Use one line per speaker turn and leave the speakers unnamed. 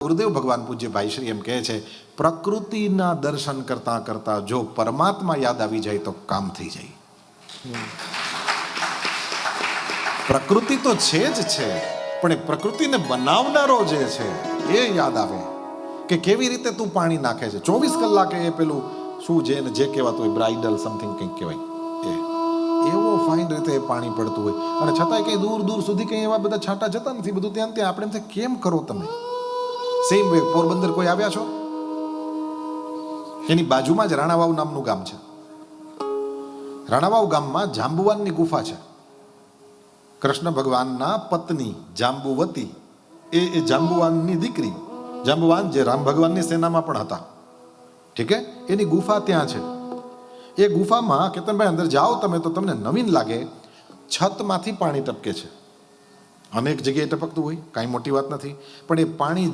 ગુરુદેવ ભગવાન પૂજ્ય ભાઈ શ્રી એમ કહે છે, પ્રકૃતિના દર્શન કરતા કરતા જો પરમાત્મા યાદ આવી જાય તો કામ થઈ જાય. પ્રકૃતિ તો છે જ છે, પણ એ પ્રકૃતિને બનાવનારો જે છે એ યાદ આવે કે કેવી રીતે તું પાણી નાખે છે 24 કલાકે. એ પેલું શું જે જે કહેવાતું હોય બ્રાઇડલ સમથિંગ કંઈક કહેવાય, એવો ફાઇન રીતે પાણી પડતું હોય, અને છતાંય કંઈ દૂર દૂર સુધી કંઈ એવા બધા છાંટા જતા નથી, બધું ત્યાં ત્યાં. આપણે એમ થાય કેમ કરો તમે? સેમ વે પોરબંદર કોઈ આવ્યા છો? એની બાજુમાં જ રાણાવાવ નામનું ગામ છે. રાણાવાવ ગામમાં જાંબુવાનની ગુફા છે. કૃષ્ણ ભગવાનના પત્ની જાંબુવતી એ જાંબુવાનની દીકરી. જાંબુવાન જે રામ ભગવાનની સેનામાં પણ હતા, ઠીક હે, એની ગુફા ત્યાં છે. એ ગુફામાં કેતનભાઈ અંદર જાઓ તમે તો તમને નવીન લાગે, છતમાંથી પાણી ટપકે છે. અનેક જગ્યાએ ટપકતું હોય, કાંઈ મોટી વાત નથી, પણ એ પાણી